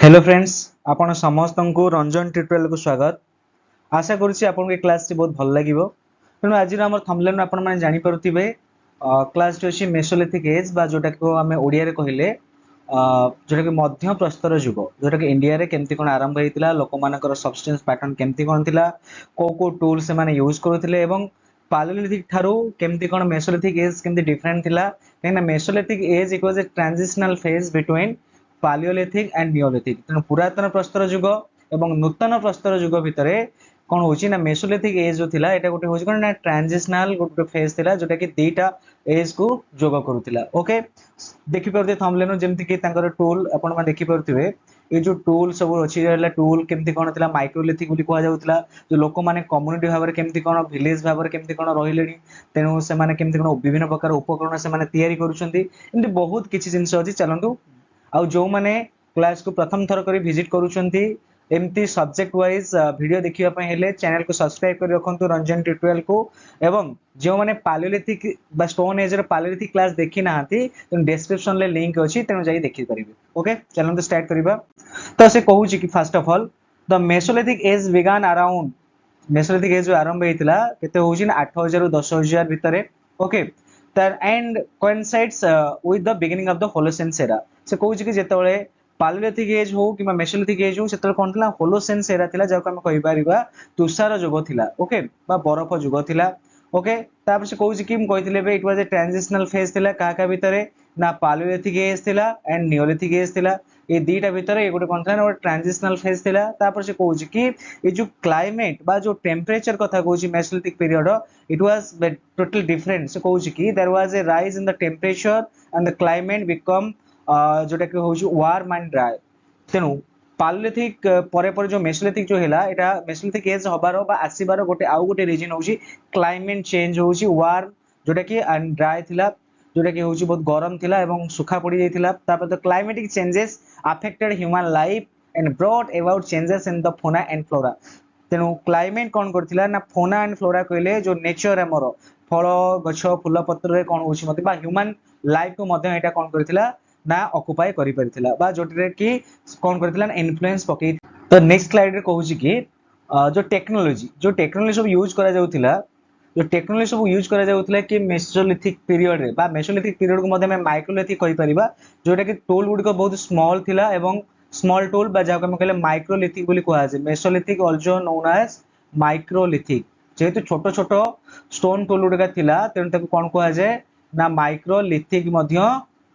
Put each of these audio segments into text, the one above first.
Hello friends आपण समस्त को रंजन ट्यूटोरियल को स्वागत। आशा करुच्ची आपन के क्लास टी बहुत भल लागिवो। तेणु आज हमर थंबनेल आपण माने जानि परुथिबे क्लास टी अछि मेसोलिथिक एज बा जोटा को हमें ओडिया रे कहिले जोटा कि मध्य प्रस्तर युग जोटा कि इंडिया रे केमती कोन आरंभ हेतिला, लोक मानकर सब्सटेंस पैटर्न केमती कोन थिला, को टूल से माने यूज करूथिले एवं पालियोलिथिक थारू केमती कोन मेसोलिथिक एज केमती डिफरेंट थिला। केना Mesolithic as it was a transitional phase between palaeolithic and Neolithic. तेणु पुरातन प्रस्तर युग एवं नूतन प्रस्तर युग भितरे कौन होची ना मेसोलिथिक एज जो थिला एटा गोटे होची कोन ना ट्रांजिशनल गोटे फेज थिला जोटा कि दीटा एज को जोग करूथिला। ओके देखि परते थंबनेल जेमति कि तांकर टूल आपण मा देखि परथिबे ए जो टूल सब अछि रहला टूल केमति कोन थिला माइक्रोलिथिक बोली कुआ जाउथिला। जो लोक माने कम्युनिटी भाबरे केमति कोन विलेज भाबरे केमति कोन रहिलेनी, तेणु से माने केमति कोन विभिन्न प्रकार उपकरण से माने तयारी करूछंती। एमति बहुत किछि जिंस अछि चलंतु आउ जो माने क्लास को प्रथम थर करी विजिट करूछंती एमती सब्जेक्ट वाइज वीडियो देखिबा पय हेले चैनल को सब्सक्राइब करि रखंतु रंजन ट्यूटोरियल को। एवं जो माने पालियोलिथिक बा स्टोन एज रे पालियोलिथिक क्लास देखि नाहंती तो डिस्क्रिप्शन ले लिंक अछि, तेनु जाई देखि परिबे। ओके चलंतु स्टार्ट करिबा। तो से कहूची कि first of all the mesolithic age began around mesolithic age जो आरंभ हेतिला केते होची ना 8000 रु 10000 भितरे। ओके तर and coincides with the beginning of the holocene era. से कहूची कि जेतेबेले पालियोलिथिक एज हो कि मेसोलिथिक एज हो सेतेबेले कोन थिला होलोसेंस एरा थिला जाको हम कहि परिबा तुषार युग थिला। ओके बा बरफ युग थिला। ओके तापर से कहूची कि हम कहिथिले बे it was a transitional phase थिला का का भितरे ना पालियोलिथिक एज थिला एंड नियोलिथिक एज थिला। ए दीटा भितरे ए गोटे कोन थिला ना ट्रांजिशनल फेज थिला। तापर से कहूची कि ए जो क्लाइमेट बा जो टेम्परेचर कथा कहूची mesolithic period it was totally different. से कहूची कि there was a rise in the temperature and the climate become जोटा कि होची वार्म एंड ड्राई। तेणु पालियोलिथिक परे परे जो मेसोलिथिक जो हेला एटा मेसोलिथिक एज हबारो बा आसीबार गोटे आउ गोटे रीजन होची क्लाइमेट चेंज होची वार्म जोटा कि एंड ड्राई थिला, जोटा कि होची बहुत गरम थिला एवं सुखा पड़ी जाइथिला। तापर the climatic changes affected human life and brought about changes in the fauna and flora. तेणु क्लाइमेट कौन करथिला ना फौना एंड फ्लोरा कहले जो नेचर हमर फल गछ फूल पत्र रे कौन होची मते बा ह्यूमन लाइफ को मध्य एटा कौन करथिला ना ऑक्युपाई करि परिथिला बा जोटरे कि कौन करथिला ना इन्फ्लुएंस पकई। तो नेक्स्ट स्लाइड रे कहूची कि जो टेक्नोलॉजी सब यूज करा जाउथिला, जो टेक्नोलॉजी सब यूज करा जाउथिला कि मेसोलिथिक पीरियड रे बा मेसोलिथिक पीरियड को मध्य में माइक्रोलिथिक कहि परिबा जोटा कि टूल गुडी को बहुत स्मॉल थिला एवं स्मॉल टूल बा जाको हम कहले माइक्रोलिथिक बोली कुआ जे mesolithic also known as microlithic. जेहेतु छोटो छोटो स्टोन टूल गुडी का थिला तेनु ताको कोन कुआ जाय ना माइक्रोलिथिक मध्य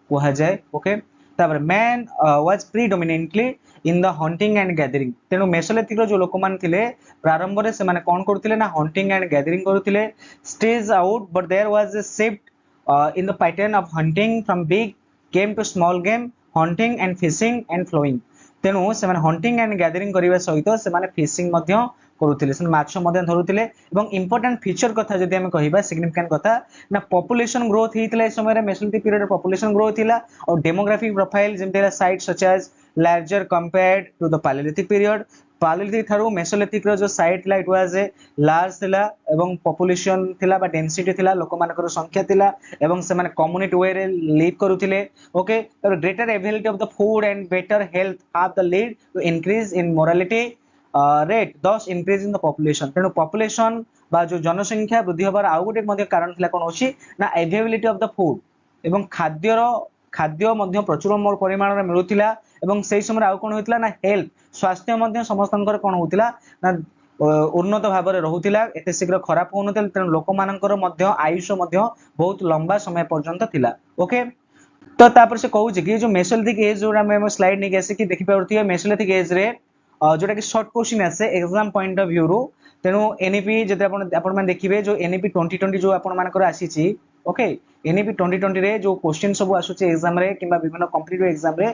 कुआ जाय। ओके तापर man was predominantly in the hunting and gathering. तेनु मेसोलिथिक रो जो लोक मान थिले प्रारंभ रे से माने कोन करथिले ना हंटिंग एंड गैदरिंग करथिले stage out but there was a shift in the pattern of hunting from big game to small game hunting and fishing and fowling. तेनु से माने हंटिंग एंड गैदरिंग करिवा सहित से माने फिशिंग मध्य करूथिले से माछ मध्य धरुथिले। एवं इंपोर्टेंट फीचर कथा जदि हम कहिबा सिग्निफिकेंट कथा ना पॉपुलेशन ग्रोथ हेतिला ए समय रे मेसोलिथिक पीरियड पॉपुलेशन ग्रोथ हिला और डेमोग्राफिक प्रोफाइल जेमतेला site such as larger compared to the Palaeolithic period. Palaeolithic थारू मेसोलिथिक रो जो साइट ला इट वाज ए लार्ज थिला एवं पॉपुलेशन थिला बा डेंसिटी थिला लोक मानकर संख्या थिला एवं से माने कम्युनिटी वे रे लिव करूथिले। ओके तर greater availability of the food and better health have the lead to increase in morality rate thus increase in the population. तेणु पॉपुलेशन बा जो जनसंख्या वृद्धि होबार आउ गोटे मध्य कारण थिला कोन होची ना अवेलेबिलिटी ऑफ द फूड एवं खाद्य मध्य प्रचुर परिमाण रे मिलुथिला एवं सेही समय आउ कोन होइतिला ना हेल्थ स्वास्थ्य मध्य समस्तनकर कोन होतिला ना उन्नत भाव रे रहुतिला एते शीघ्र खराब होनथिल। तेणु लोक मानकर मध्य आयुष मध्य बहुत लंबा समय पर्यंत थिला। ओके तो तापर से कहूची कि जो मेसोलिथिक एज जो हम स्लाइड नै आसे कि देखि पाउथिए मेसोलिथिक एज रे जोटा कि शॉर्ट क्वेश्चन आसे एग्जाम पॉइंट ऑफ व्यू रो। तेणु एनईपी जदि आपण माने देखिबे जो एनईपी 2020 जो आपण मानकर आसीची। ओके एनईपी 2020 रे जो क्वेश्चन सब आसुची एग्जाम रे किबा विभिन्न कॉम्पिटिटिव एग्जाम रे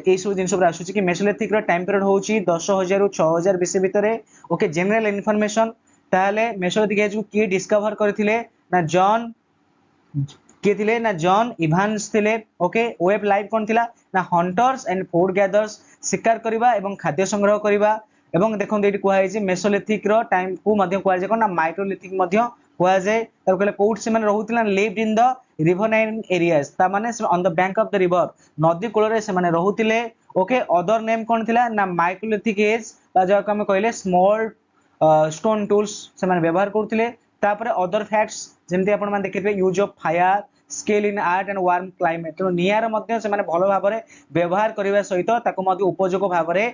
ए सब जिंस सब आसुची कि मेसोलिथिक रो टाइम पीरियड होची 10000 रु 6000 बीसी भितरे। ओके जनरल इन्फॉर्मेशन ताले मेसोलिथिक एज को की डिस्कवर करथिले ना जॉन के थिले ना जॉन इवांस थिले। ओके वेब लाइफ कोन थिला ना हंटर्स एंड फूड गैदर्स शिकार करिबा एवं खाद्य संग्रह करिबा। एवं देखो एटी कुआ है मेसोलिथिक रो टाइम को मध्य कुआ जाय कोन ना माइक्रोलिथिक मध्य कुआ जाय। तार कहले कोउट से माने रहुतिला लिव्ड इन द रिवरनाइन एरियाज ता माने on the bank of the river नदी कूल रे से माने रहुतिले ओके अदर नेम कौन थिला ना माइक्रोलिथिक एज बा जो हम कहले स्मॉल स्टोन टूल्स से माने व्यवहार करथिले तापर अदर फैक्ट्स जेमति आपण माने देखिबे use of fire scale in art and warm climate तो नियार मध्य से माने भलो भाबरे व्यवहार करबा सहित ताको मध्य उपयोग भाबरे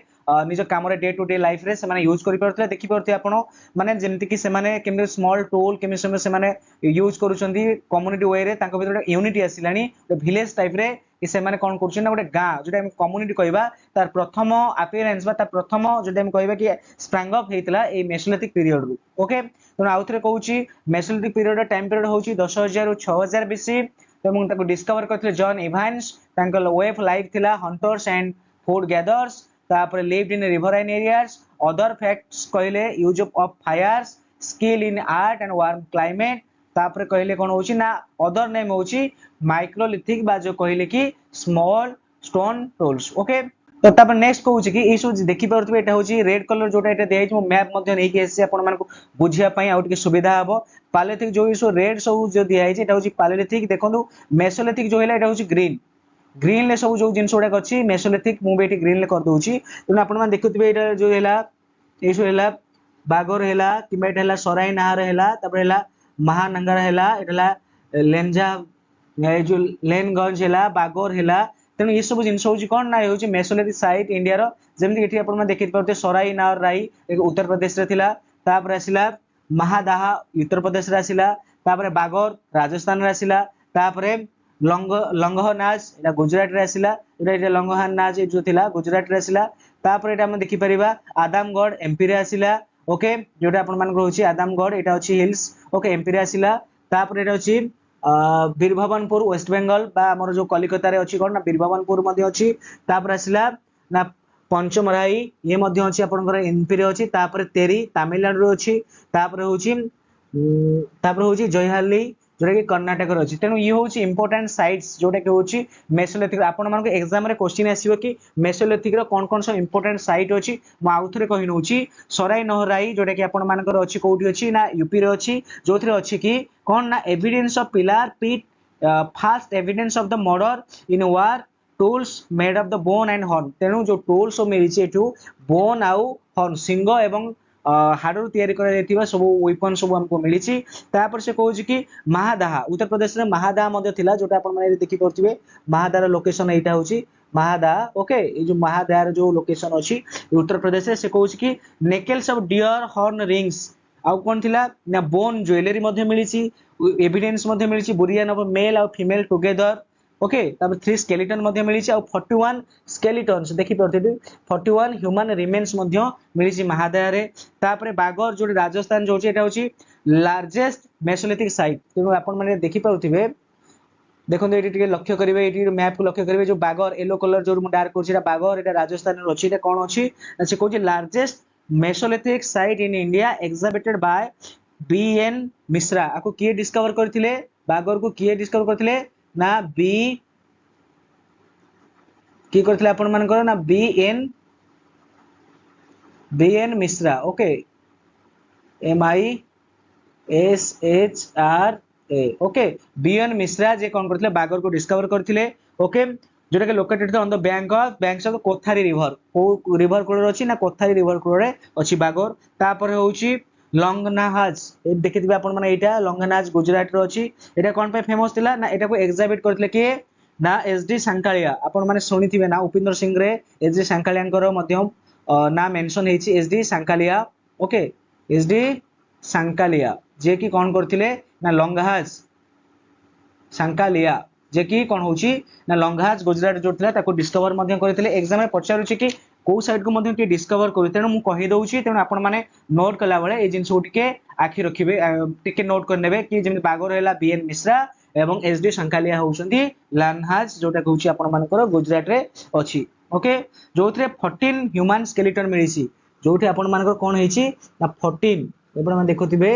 निज काम रे डे टू डे लाइफ रे से माने यूज करि परथले देखि परथि आपण माने जेमति कि से माने केमि स्मॉल टूल केमि से माने यूज करूछंती कम्युनिटी वे रे ताको भीतर यूनिटी आसिलानी विलेज टाइप रे कि से माने कोन करछन ना गोटे गां जोटा हम कम्युनिटी कहबा तार प्रथम अपीयरेंस बा तार प्रथम जोटा हम कहबा कि स्प्रांग अप हेतला ए मेसोलिथिक पीरियड रु ओके तो आउथरे कहूची मेसोलिथिक पीरियड टाइम पीरियड होची 10000 रु 6000 बीसी तो हम ताको डिस्कवर करथिले जॉन इवांस तांकर वे ऑफ लाइफ थिला हंटर्स एंड फूड गैदर्स तापर lived in riverine areas other facts कहले use of fires skill in art and warm climate तापर कहले कोन होची ना अदर नेम होची माइक्रोलिथिक बा जो कहले कि स्मॉल स्टोन टूल्स ओके तो तापर नेक्स्ट कहूची कि ई सब देखि परथबे एटा होची रेड कलर जोटा एटा देइ छ मैप मध्ये नै कि एसे आपण मानको बुझिया पई आउट के सुविधा हबो पालिथिक जो इसो रेड सब जो दिया है एटा होची पालिथिक देखंतु मेसोलिथिक जो हैला एटा होची ग्रीन ग्रीन ले सब जो जिंस उडा अछि मेसोलिथिक मु बेटी ग्रीन ले कर दोची तो आपण मान देखुतबे एटा जो हैला एसो हैला बागर हैला किबा एटा हैला सराई नहर हैला तापर हैला महानंगर हैला एटला लेंजा ए जो लेनगंज हैला बागर हैला तेणु ये सब जिनस होची कोन ना होची मेसोलिथिक साइट इंडिया रो जेमति एठी आपण देखि परते सराई नहर राई एक उत्तर प्रदेश रे थिला तापर आसिला महादाहा उत्तर प्रदेश रे आसिला तापर बागर राजस्थान रे आसिला तापर लंगहनाज एटा गुजरात रे आसिला एटा लंगहनाज जो थिला गुजरात रे आसिला तापर एटा हम देखि परिबा आदमगढ़ एमपी रे आसिला ओके जोटा आपण मान होची आदमगढ़ एटा होची हिल्स ओके एमपी रे आसिला तापर एटा होची बीरभवनपुर वेस्ट बेंगल बा हमर जो कलिकता रे अछि कोन ना बीरभवनपुर मध्ये अछि तापर आसिला ना पंचमराई ये मध्ये अछि आपनकर एमपी रे अछि तापर तेरी तमिलनाडु रे अछि तापर होची जयहाली जोटा कि कर्नाटक रे अछि तेनु ये होची इंपोर्टेंट साइट्स जोटा कि होची मेसोलिथिक आपण मान एग्जाम रे क्वेश्चन आसीबो कि मेसोलिथिक रो कोन कोन सब इंपोर्टेंट साइट अछि म आउथरे कहि नउची सराई नहराई जोटा कि आपण मानकर अछि कोठी अछि ना यूपी रे अछि जोथरे अछि कि कोन ना evidence of pillar pit fast evidence of the murder in war tools made of the bone and horn तेनु जो टूल्स मिली छै एठू बोन आउ हॉर्न सिंग एवं हाडर तयारी करा जायतिबा सब वेपन सब हमको मिली छी तापर से कहू छी कि महादाहा उत्तर प्रदेश रे महादाहा मध्ये थिला जोटा आपण माने देखि परथिबे महादाहा लोकेशन एटा होची महादाहा ओके ए जो महादाहा जो लोकेशन अछि उत्तर प्रदेश रे से कहू छी कि नेकल्स ऑफ डियर हॉर्न रिंग्स आउ कोन थिला ना बोन ज्वेलरी मध्ये मिली छी एविडेंस मध्ये मिली छी बुरियन ऑफ मेल और फीमेल टुगेदर ओके तापर 3 स्केलेटन मध्ये मिली छी और 41 स्केलेटन्स देखि परथिबे 41 ह्यूमन रिमेन्स मध्ये मिली छी महादाहा रे तापर बागर जो राजस्थान जो एटा होची लार्जेस्ट मेसोलिथिक साइट तेनु आपण माने देखि परथिबे देखो एटी टिके लक्ष्य करिवे एटी मैप को लक्ष्य करिवे जो बागर येलो कलर जो डार्क होची बागर एटा राजस्थान रे अछि एटा कोन अछि से कहू largest mesolithic site in India exhibited by BN Mishra आको किए डिस्कवर करथिले बागर को किए डिस्कवर करथिले ना बी की करथिले आपण मानकर ना B N Mishra okay MISHRA okay B N Mishra जे कोन करथिले बागर को डिस्कवर करथिले ओके जोटा के located on the banks of Kothari river को रिवर कोड अछि ना कोथारी रिवर कोड रे अछि बागर तापर होउची लंगनाहाज ए देखिथिबे आपण माने एटा लंगनाहाज गुजरात रो अछि एटा कोन पे फेमस थिला ना एटा को एग्जिबिट करथिले के ना एसडी सांकालिया आपण माने सुनिथिबे ना उपिंदर सिंह रे एसडी सांकालियांकर मध्यम ना मेंशन हेछि एसडी सांकालिया ओके एसडी सांकालिया जे कि कोन करथिले ना लंगहाज सांकालिया जे कि कोन होची ना लंगहाज गुजरात जो थिला ताको डिस्कवर मध्यम करथिले एग्जाम में पचारुची कि को साइड को मध्यम कि डिस्कवर करि तेनु मु कहि दउची तेनु आपण माने नोट कला बेले ए जिंस उठके आखि रखिबे टिके नोट कर नेबे कि जेमि बागर हैला बीएन मिश्रा एवं एसडी सांकालिया होउसंती लंगहाज जोटा कहउची आपण मानकर गुजरात रे अछि ओके जोथरे 14 ह्यूमन स्केलेटन मिलिसी जोठी आपण मानकर कोन हेछि ना 14 एबन हम देखुथिबे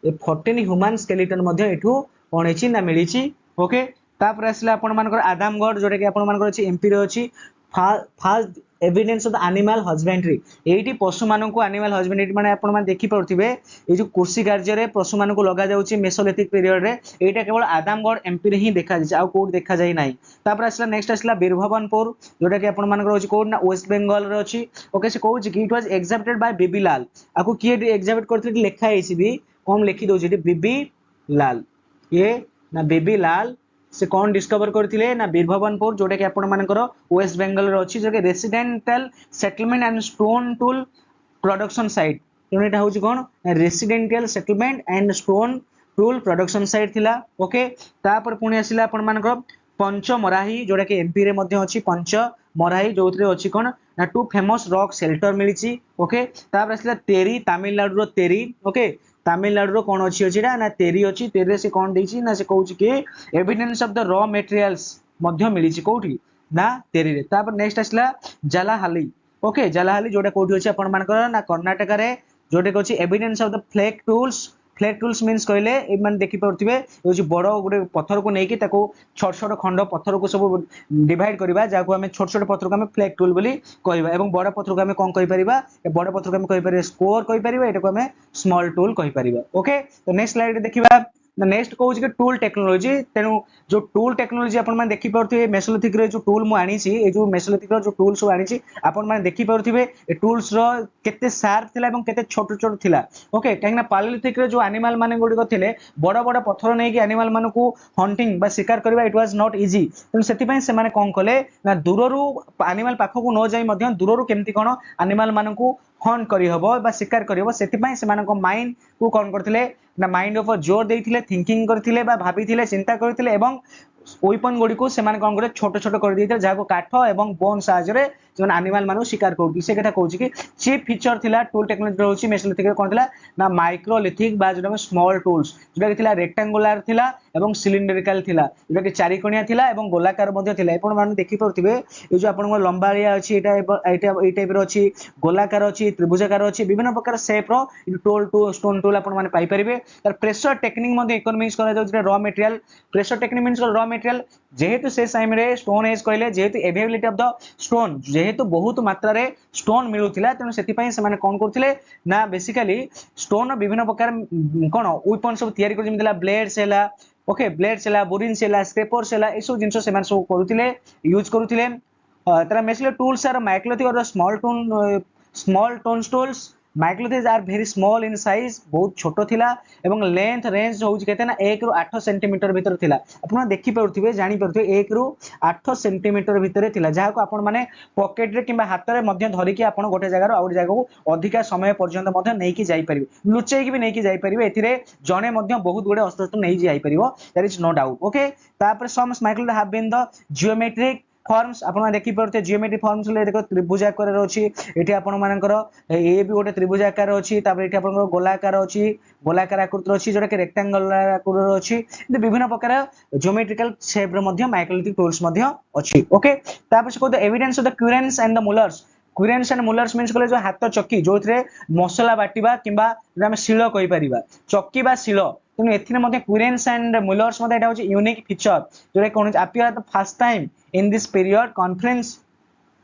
ए 14 ह्यूमन स्केलेटन मध्ये एठू कोन हेछि ना मिलिछि ओके तापर आसला आपण मानकर आदमगढ़ जोटा कि आपण मानकर अछि एमपी रे अछि fast evidence of the animal husbandry एठी पशु मानक एनिमल हस्बेंड्री माने आपण माने देखि पड़थिबे ए जो कृषि कार्य रे पशु मानक लगा जाउची मेसोलिथिक पीरियड रे एटा केवल आदमगढ़ एमपी रे ही देखा जाय आ कोड देखा जाय नाही तापर असला नेक्स्ट असला बीरभवनपुर जोटा कि आपण मानक होची कोड ना वेस्ट बंगाल रे अछि ओके से कहूची कि इट वाज एग्जिबिटेड बाय बीबी लाल आको किए एग्जिबिट करथि लेखा आइसी भी हम लिखि दउची बीबी लाल ये ना बीबी लाल से कौन डिस्कवर करथिले ना बीरभवनपुर जोटा कि आपण मानकर वेस्ट बंगाल रे अछि जो कि residential settlement and stone tool production site तेणु एटा होची कोन residential settlement and stone tool production site थिला ओके तापर पुणी आसिला आपण मानकर पंचमराही जोटा कि एमपी रे मध्ये अछि पंचमराही जोथरे अछि कोन ना टू फेमस रॉक शेल्टर मिलिछि ओके तापर आसिला तेरी तमिलनाडु रो तेरी ओके तमिलनाडु रो कोन अछि अछि ना तेरी अछि तेरी रे से कोन देछि ना से कहूछि कि evidence of the raw materials मध्ये मिलिछि कोठी ना तेरी रे तापर नेक्स्ट आसिला जालाहाली ओके जालाहाली जोटा कोठी अछि आपण मानकर ना कर्नाटक रे जोटे कोछि evidence of the flake tools means कहले ए मान देखि परथिबे ए जे बड़ गुडे पत्थर को नेकी ताको छोट छोट खंड पत्थर को सब डिवाइड करबा जाको हमें छोट छोट पत्थर को हमें फ्लेक टूल बोली कहबा एवं बड़ पत्थर को हमें कोन कहि परिबा ए बड़ पत्थर को हमें कहि परिबा स्कोर कहि परिबा एटा को हमें स्मॉल टूल कहि परिबा ओके तो नेक्स्ट स्लाइड देखिबा नेक्स्ट कहूँ कि टूल टेक्नोलॉजी तेणु जो टूल टेक्नोलॉजी आपण माने देखि पारुथिबे मेसोलिथिक रे जो टूल मु आनी छि ए जो मेसोलिथिक रो जो टूल सब आनी छि आपण माने देखि पारुथिबे ए टूल्स रो केते शार्प थिला एवं केते छोट छोट थिला ओके काहेना पालिथिक रे जो एनिमल माने गुडी को थिले बड़ बड़ पत्थर नै कि एनिमल माने को हंटिंग बा शिकार करबा इट वाज नॉट इजी तेणु सेति पय से माने कोन कले ना दूररु एनिमल पाखो को न जाई मध्य दूररु केमति कोन एनिमल माने को हंट करी हबो बा शिकार करी हबो सेति पय से माने को माइंड को कोन करथिले ना माइंड ऑफ जोर देथिले थिंकिंग करथिले बा भाबिथिले चिंता करथिले एवं वेपन गुडी को से माने कोन करे छोट छोट कर देथिले जाको काठ एवं बोन साहाय्य रे जोन एनिमल मानु शिकार करथि से कथा कहूची कि चीफ फीचर थिला टूल टेक्नोलॉजी होची मेसोलिथिक रे कोन थिला ना माइक्रोलिथिक बा जोटा स्मॉल टूल्स जोटा कि थिला रेक्टेंगुलर थिला एवं सिलिंड्रिकल थिला जोटा कि चारि कोणिया थिला एवं गोलाकार मध्ये थिला आपण माने देखि परथिबे ए जो आपण लंबारिया अछि एटा एटा ए टाइप रो अछि गोलाकार अछि त्रिभुजाकार अछि विभिन्न प्रकार शेप रो टूल टू स्टोन टूल आपण माने पाई परिबे तर प्रेशर टेक्निक मध्ये इकोनॉमिक्स करा जाउ जे raw material pressure technique means raw material जेहेतु से टाइम रे स्टोन एज कहले जेहेतु अवेलेबिलिटी ऑफ द स्टोन जेहेतु बहुत मात्रा रे स्टोन मिलुथिला तेनु सेति पय से माने कोन करथिले ना बेसिकली स्टोन विभिन्न प्रकार कोन वेपन सब तयारी कर जेमितला ब्लेड्स हैला ओके ब्लेड्स हैला बोरिंग्स हैला स्क्रेपर्स हैला एसो जिंसो से माने सब करूथिले यूज करूथिले तरा मेसले टूल्स आर माइक्रोलिथिक और small stone tools microlithic are very small in size बहुत छोटो थिला एवं लेंथ रेंज होउची केते ना 1 रु 8 सेंटीमीटर भीतर थिला आपण देखि पड़ुथिबे जानि पड़ुथिबे 1 रु 8 सेंटीमीटर भीतर थिला जहा को आपण माने पॉकेट रे किबा हाथ रे मध्य धरि कि आपण गोटे जगह और जगह को अधिका समय पर्यंत मध्य नै कि जाई परिबे लुचै कि भी नै कि जाई परिबे एथिरे जणे मध्य बहुत गुडे अस्त्र नै जाई परिबो there is no doubt okay तापर some microlithic have been the geometric forms आपण देखि परते जियोमेट्रिक फॉर्म्स ले देखो त्रिभुजाकार अछि एठी आपण मानकर ए भी गोटे त्रिभुजाकार अछि तापर एठी आपण गोलाकार अछि गोलाकार आकृति अछि जोटा कि रेक्टेंगुलर आकृति अछि विभिन्न प्रकार जियोमेट्रिकल शेप रे मध्य माइक्रोलिथिक टूल्स मध्य अछि ओके तापर से को the evidence of the querns and the mullers querns and mullers means कहले जो हाथ चक्की जोथरे मसला बाटिबा किबा हम शिलो कहि परिबा चक्की बा शिलो तेनु एथिने मध्ये क्यूरेंस एंड मुलर्स मध्ये एटा होची यूनिक फीचर जोरे कोन appear the first time in this period conference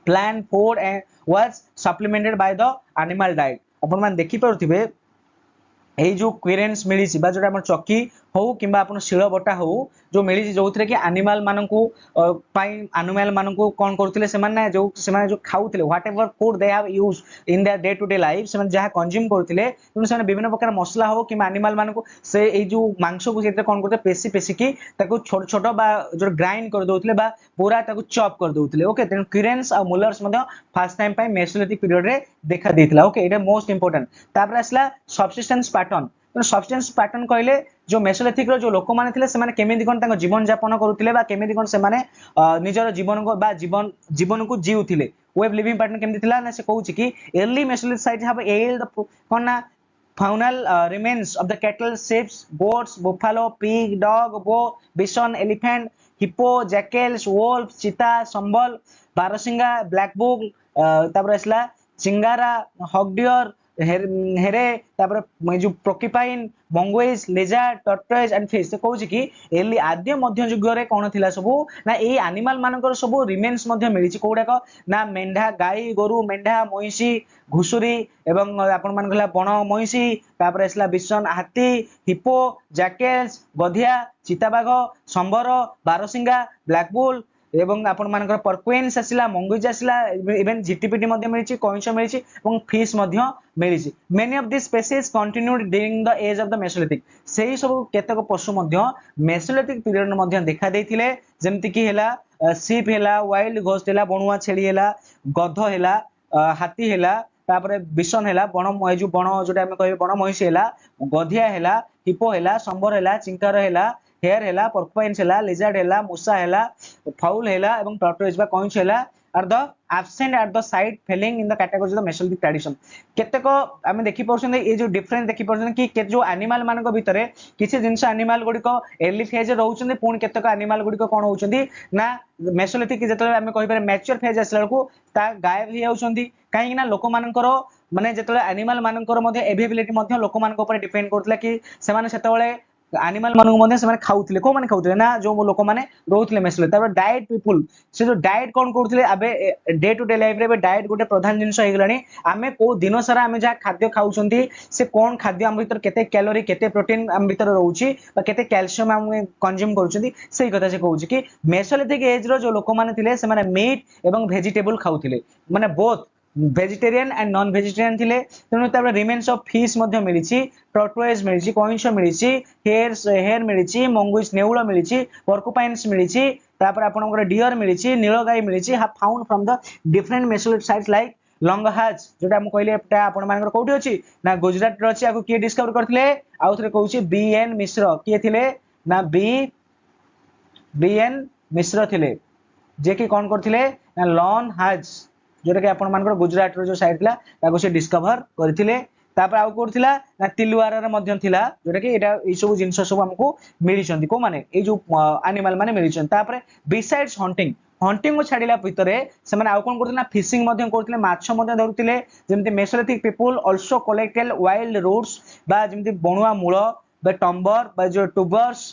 plan food and was supplemented by the animal diet अपन मान देखि परथिबे एई जो क्यूरेंस मिलिछि बा जोटा हमर चक्की हो किबा अपन शिळ बटा हो जो मिलिछि जोथरे कि एनिमल माननकु पाई एनिमल माननकु कोन करथिले से माने जो खाउथिले whatever food they have use in their day to day life से माने जहा कंज्यूम करथिले तुम से विभिन्न प्रकार मसला हो किबा एनिमल माननकु से एई जो मांस को सेते कोन करते पेसी पेसी की ताको छोट छोट बा जो ग्राइंड कर दोथिले बा पूरा ताको चॉप कर दोथिले ओके देन क्यूरेंस आ मुलर्स मध्ये फर्स्ट टाइम पाई मेसोलिथिक पीरियड रे देखा देथिला ओके एटा मोस्ट इंपोर्टेंट तापर आसला सब्सिस्टेंस पैटर्न तो सब्सिस्टेंस पैटर्न कहले जो मेसोलिथिक रो जो लोक माने थिले से माने केमिति कोन ताको जीवन यापन करूथिले बा केमिति कोन से माने निजर जीवन को बा जीवन को जीउथिले वे ऑफ लिविंग पैटर्न केमिति थिला ना से कहूची कि early mesolithic site have yield the कोन ना faunal remains of the cattle, sheep, goats, buffalo, pig, dog, boar, bison, elephant, hippo, jackals, wolf, cheetah, sambal, barasinga, black bull, तापर असला चिंगारा, hog deer, हेरे तापर जो प्रोकिपाइन मंगुइज लेजार्ड टर्टोइज एंड फिश से कहूँ कि Eli आद्य मध्य युग रे कौन थिला सबु ना एई एनिमल मानकर सबु रिमेन्स मध्य मिलिछि कोडाक ना मेंढा गाई गोरु मेंढा महिषी घुसुरी एवं आपण मान कहला बण महिषी तापर आसला बिसन हाथी हिप्पो जैकेल्स गधिया चिताबाघ संबर बारसिंगा ब्लैकबुल एवं आपण मानकर पर्कुइन्स आसिला मंगुइज आसिला इवन झिटिपिटी मध्य मिलिछि कइंच मिलिछि एवं फिश मध्य मिलिछि many of this species continued during the age of the Mesolithic सेही सब केतक पशु मध्य मेसोलिथिक पीरियड मध्य देखा देथिले जेमति कि हेला सीप हेला वाइल्ड घोस्ट हेला बणुआ छेली हेला गध हेला हाथी हेला तापरे बिसन हेला बण जो बण जोटा हम कहबे बण महिषी हेला गधिया हेला हिप्पो हेला संबर हेला चिंकार हेला हेयर हेला पर्कुपाइन्स हेला लिजार्ड हेला मूसा हेला फाउल हेला एवं टर्टोइज बा कइंच हेला are the absent at the side falling in the categories of the Mesolithic tradition केतेक आमे देखि परछन ए जो डिफरेंस देखि परछन कि के जो एनिमल मानको भितरे किछि जिंस एनिमल गुडी को अर्ली फेज रहउछन पुन केतेक एनिमल गुडी को कोन होउछन ना मेसोलिथिक जेतले आमे कहि पारे मैच्योर फेज आसला को ता गायब हि जाउछन काहे ना लोक मानकर माने जेतले एनिमल मानकर मध्ये एवेबिलिटी मध्ये लोक मानक ऊपर डिपेंड करतला कि से माने सेतबेले एनिमल मानक मध्ये से माने खाउतले को माने खाउतले ना जो लोक माने रहउतले मेसोलिथिक तापर डाइट पीपल से जो डाइट कोन करतले आबे डे टू डे लाइफ रे डाइट गोटे प्रधान जिंस हे गलानी आमे को दिन सारा आमे जा खाद्य खाउछंती से कोन खाद्य हम भीतर केते कैलोरी केते प्रोटीन हम भीतर रहउची बा केते कैल्शियम हम कंज्यूम करूछंती सेही कथा से कहउची कि मेसोलिथिक एज रो जो लोक माने थिले से माने मीट एवं वेजिटेबल खाउथिले माने both vegetarian and non vegetarian थिले तेनु तापर रिमेन्स ऑफ फिश मध्ये मिलिछि टर्टोइज मिलिछि कइंच मिलिछि हेयर मिलिछि मंगुइस नेउल मिलिछि पर्कुपाइन्स मिलिछि तापर आपनकर डियर मिलिछि नीलगाई मिलिछि have found from the different Mesolithic sites like Langhnaj जोटा हम कहले एटा आपन मानकर कोठी अछि ना गुजरात रे अछि आको के डिस्कवर करथिले आउथरे कहउछि बीएन मिश्र के थिले ना बीएन मिश्र थिले जे कि कोन करथिले ना लॉनहाज जोटा कि आपण मानकर गुजरात रो जो साइट थिला ताको से डिस्कवर करथिले तापर आउ कोरथिला ना तिलवारा रे मध्यम थिला जोटा कि एटा ई सब जिंस सब हमको मिली छंती को माने ए जो एनिमल माने मिली छन तापर बिसाइड्स हंटिंग हंटिंग को छाडिला भितरे से माने आउ कोन करथिला फिशिंग मध्यम करथिले माछ मध्यम धरुथिले जेमति Mesolithic people also collected wild roots बा जेमति बणुआ मूल बा टंबर बा जो ट्यूबर्स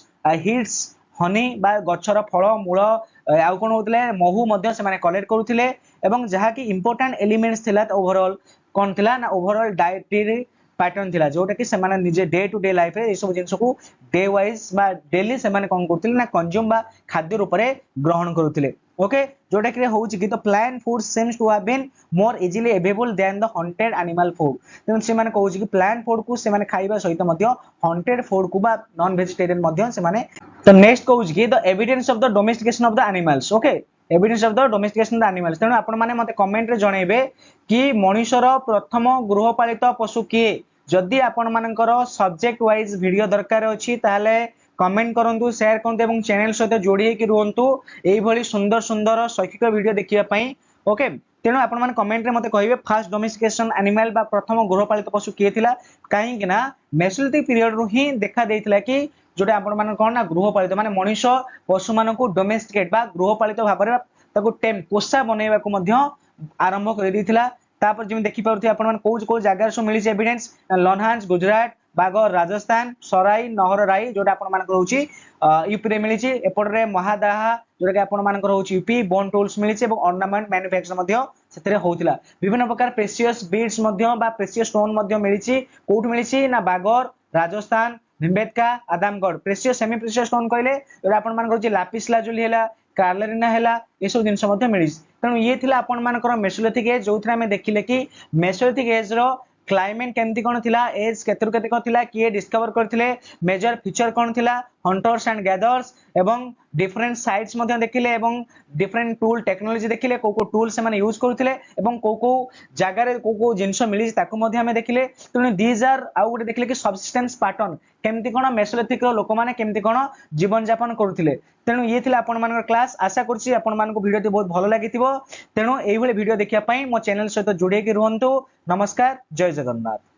हिट्स हनी बा गछर फल मूल आउ कोन होतले महू मध्य से माने कलेक्ट करूथिले एवं जहा कि इंपोर्टेंट एलिमेंट्स थिला ओवरऑल कोन थिला ना ओवरऑल डाइटरी पैटर्न थिला जोटा कि से माने निजे डे टू डे लाइफ रे ए सब जिंस को डे वाइज बा डेली से माने कोन करथिले ना कंज्यूम बा खाद्य रूप रे ग्रहण करूथिले ओके जोटा कि होउची कि तो plant food seems to have been more easily available than the hunted animal food तेन से माने कहउची कि प्लांट फूड को से माने खाइबा सहित मध्य हंटेड फूड को बा नॉन वेजिटेरियन मध्य से माने तो नेक्स्ट कहउची कि the evidence of the domestication of the animals okay evidence of the domestication of the animals तेन आपण माने मते कमेंट रे जणेबे कि मनुष्यर प्रथम गृहपालित पशु किए जदि आपण मानकर सब्जेक्ट वाइज वीडियो दरकार अछि ताले कमेंट करंतु शेयर करंतु एवं चैनल सहित जोड़ी कि रुहंतु एई भली सुंदर सुंदर शैक्षिक वीडियो देखिया पई ओके तेणु आपण माने कमेंट रे मते कहिबे फास्ट डोमेस्टिकेशन एनिमल बा प्रथम गृहपालित पशु किए थिला काहे कि ना मेसोलिथिक पीरियड रु ही देखा देइथिला कि जोटा आपण माने कोन ना गृहपालित माने मनुष्य पशु मानको डोमेस्टिकेट बा गृहपालित भाबरे ताको टेम पोसा बनेबा को मध्य आरंभ कर देइथिला तापर जिम देखि पाउथि आपण मान को जगह सो मिली एविडेंस लॉनहांस गुजरात बागर राजस्थान सराई नहरराई जोटा आपण मान रहउची यूपी रे मिली एपट रे महादाहा जोटा कि आपण मान रहउची यूपी बोन टूल्स मिली एवं ऑर्नामेंट मैन्युफैक्चर मध्य सेतरे होउतिला विभिन्न प्रकार प्रेशियस बीड्स मध्य बा प्रेशियस स्टोन मध्य मिली कोठ मिली ना Bagor Rajasthan Bhimbetka Adamgarh precious semi precious stone कहले जोटा आपण मान रहउची लापिस लाजुली हेला कार्लेरिना हेला ए सब जिंस मध्य मिली तेणु ये थिला आपण मानकर मेसोलिथिक एज जोथरे हमें देखिले कि मेसोलिथिक एज रो क्लाइमेट केमती कोन थिला एज केतरु केते कोन थिला किए डिस्कवर करथिले मेजर फीचर कोन थिला हंटर्स एंड गैदर्स एवं डिफरेंट साइट्स मध्ये देखिले एवं डिफरेंट टूल टेक्नोलॉजी देखिले को टूल से माने यूज करथिले एवं को जागा रे को जिंस मिली ताको मध्ये हमें देखिले तेणु दीज आर आउ गुटे देखिले कि सबसिस्टेंस पैटर्न केमती कोन मेसोलिथिक रो लोक माने केमती कोन जीवन यापन करथिले तेणु ये थिला आपण मानकर क्लास आशा करछि आपण मानको वीडियो ती बहुत भलो लागितिबो तेणु एई भली वीडियो देखिया पई मो चैनल सहित जोड़ी के रहंतु नमस्कार जय जगन्नाथ।